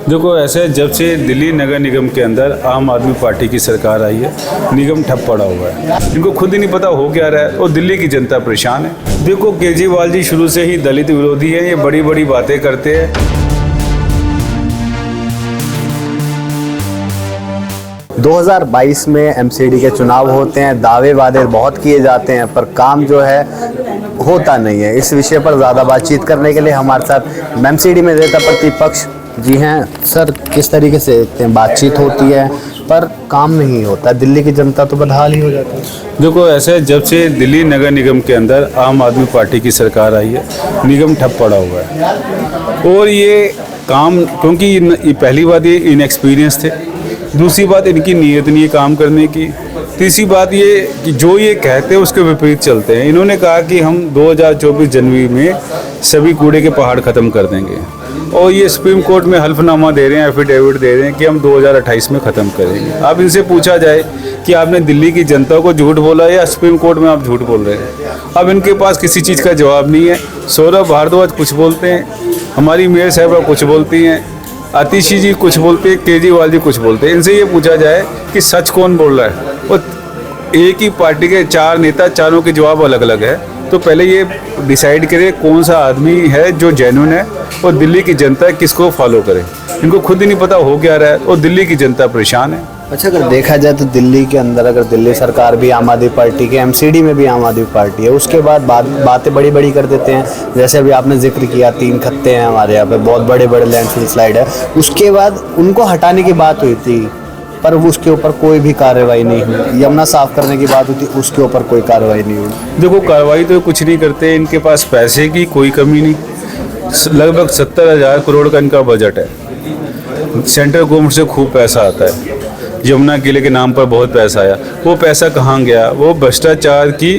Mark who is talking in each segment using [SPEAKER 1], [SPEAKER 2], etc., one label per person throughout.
[SPEAKER 1] देखो ऐसे जब से दिल्ली नगर निगम के अंदर आम आदमी पार्टी की सरकार आई है, निगम ठप पड़ा हुआ है। इनको खुद ही नहीं पता हो क्या रहा है और दिल्ली की जनता परेशान है। देखो केजरीवाल जी शुरू से ही दलित विरोधी है, ये बड़ी बड़ी बातें करते हैं।
[SPEAKER 2] 2022 में एमसीडी के चुनाव होते हैं, दावे वादे बहुत किए जाते हैं पर काम जो है होता नहीं है। इस विषय पर ज़्यादा बातचीत करने के लिए हमारे साथ एमसीडी में नेता प्रतिपक्ष जी हैं। सर, किस तरीके से देखते हैं, बातचीत होती है पर काम नहीं होता, दिल्ली की जनता तो बदहाल ही हो जाती है।
[SPEAKER 1] देखो ऐसे जब से दिल्ली नगर निगम के अंदर आम आदमी पार्टी की सरकार आई है, निगम ठप पड़ा हुआ है। और ये काम क्योंकि ये पहली बात ये इनएक्सपीरियंस थे, दूसरी बात इनकी नीयत नहीं है काम करने की, तीसरी बात ये कि जो ये कहते हैं उसके विपरीत चलते हैं। इन्होंने कहा कि हम 2024 जनवरी में सभी कूड़े के पहाड़ ख़त्म कर देंगे और ये सुप्रीम कोर्ट में हल्फनामा दे रहे हैं, एफिडेविट दे रहे हैं कि हम 2028 में ख़त्म करेंगे। अब इनसे पूछा जाए कि आपने दिल्ली की जनता को झूठ बोला या सुप्रीम कोर्ट में आप झूठ बोल रहे हैं। अब इनके पास किसी चीज़ का जवाब नहीं है। सौरभ भारद्वाज कुछ बोलते हैं, हमारी मेयर साहबा कुछ बोलती हैं, आतिशी जी कुछ बोलते हैं, केजरीवाल जी कुछ बोलते हैं। इनसे ये पूछा जाए कि सच कौन बोल रहा है, और एक ही पार्टी के चार नेता, चारों के जवाब अलग अलग है। तो पहले ये डिसाइड करें कौन सा आदमी है जो जेन्युइन है और दिल्ली की जनता किसको फॉलो करे। इनको खुद ही नहीं पता हो क्या रहा है और दिल्ली की जनता परेशान है।
[SPEAKER 2] अच्छा, अगर देखा जाए तो दिल्ली के अंदर अगर दिल्ली सरकार भी आम आदमी पार्टी की, एमसीडी में भी आम आदमी पार्टी है, उसके बाद बातें बड़ी बड़ी कर देते हैं। जैसे अभी आपने जिक्र किया 3 खत्ते हैं हमारे यहाँ पे, बहुत बड़े बड़े लैंडफिल स्लाइड है, उसके बाद उनको हटाने की बात हुई थी पर उसके ऊपर कोई भी कार्रवाई नहीं हुई। यमुना साफ करने की बात हुई थी, उसके ऊपर कोई कार्रवाई नहीं हुई।
[SPEAKER 1] देखो कार्रवाई तो कुछ नहीं करते, इनके पास पैसे की कोई कमी नहीं। लगभग 70,000 करोड़ का इनका बजट है, सेंट्रल गवर्नमेंट से खूब पैसा आता है। यमुना किले के नाम पर बहुत पैसा आया, वो पैसा कहाँ गया? वो भ्रष्टाचार की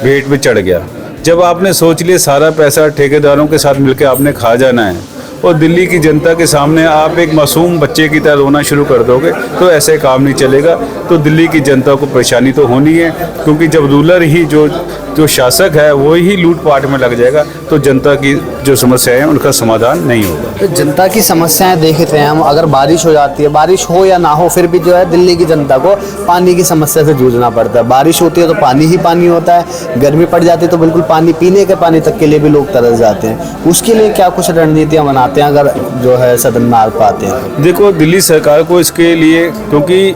[SPEAKER 1] भेंट में चढ़ गया। जब आपने सोच लिया सारा पैसा ठेकेदारों के साथ मिलकर आपने खा जाना है और दिल्ली की जनता के सामने आप एक मासूम बच्चे की तरह रोना शुरू कर दोगे तो ऐसे काम नहीं चलेगा। तो दिल्ली की जनता को परेशानी तो होनी है, क्योंकि जब रूलर ही जो शासक है वो ही लूटपाट में लग जाएगा तो जनता की जो समस्याएं हैं उनका समाधान नहीं होगा।
[SPEAKER 2] तो जनता की समस्याएं देखते हैं हम, अगर बारिश हो जाती है, बारिश हो या ना हो, फिर भी जो है दिल्ली की जनता को पानी की समस्या से जूझना पड़ता है। बारिश होती है तो पानी ही पानी होता है, गर्मी पड़ जाती है तो बिल्कुल पानी, पीने के पानी तक के लिए भी लोग तरस जाते हैं। उसके लिए क्या कुछ रणनीतियाँ बनाते हैं अगर जो है सदन में आ पाते हैं?
[SPEAKER 1] देखो दिल्ली सरकार को इसके लिए क्योंकि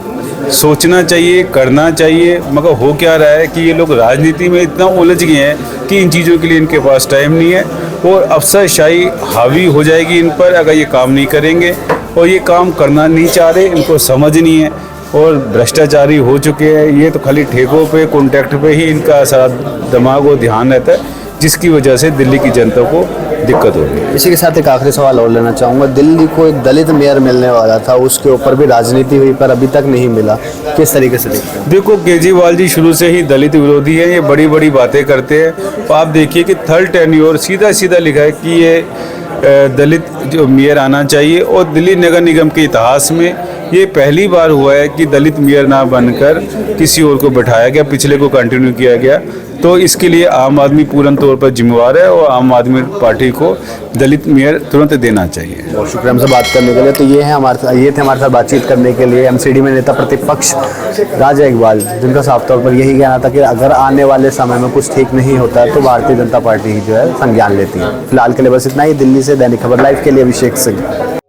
[SPEAKER 1] सोचना चाहिए, करना चाहिए, मगर हो क्या रहा है कि ये लोग राजनीति में इतना उलझ गए हैं कि इन चीज़ों के लिए इनके पास टाइम नहीं है और अफसरशाही हावी हो जाएगी इन पर अगर ये काम नहीं करेंगे। और ये काम करना नहीं चाह रहे, इनको समझ नहीं है और भ्रष्टाचारी हो चुके हैं। ये तो खाली ठेकों पे, कॉन्ट्रैक्ट पे ही इनका सारा दिमाग और ध्यान रहता है, जिसकी वजह से दिल्ली की जनता को दिक्कत हो रही है।
[SPEAKER 2] इसी के साथ एक आखिरी सवाल और लेना चाहूँगा। दिल्ली को एक दलित मेयर मिलने वाला था, उसके ऊपर भी राजनीति हुई पर अभी तक नहीं मिला, किस तरीके से देखते हैं?
[SPEAKER 1] देखो केजरीवाल जी शुरू से ही दलित विरोधी है, ये बड़ी बड़ी बातें करते हैं। तो आप देखिए कि 3rd टेन्योर सीधा सीधा लिखा है कि ये दलित जो मेयर आना चाहिए। और दिल्ली नगर निगम के इतिहास में ये पहली बार हुआ है कि दलित मेयर ना बनकर किसी और को बैठाया गया, पिछले को कंटिन्यू किया गया। तो इसके लिए आम आदमी पूर्ण तौर पर जिम्मेवार है और आम आदमी पार्टी को दलित मेयर तुरंत देना चाहिए।
[SPEAKER 2] बहुत शुक्रिया हमसे बात करने के लिए। तो ये थे हमारे साथ बातचीत करने के लिए एमसीडी में नेता प्रतिपक्ष राजा इकबाल, जिनका साफ तौर पर यही कहना था कि अगर आने वाले समय में कुछ ठीक नहीं होता है तो भारतीय जनता पार्टी ही जो है संज्ञान लेती है। फिलहाल के लिए बस इतना ही। दिल्ली से दैनिक खबर लाइव के लिए अभिषेक सिंह।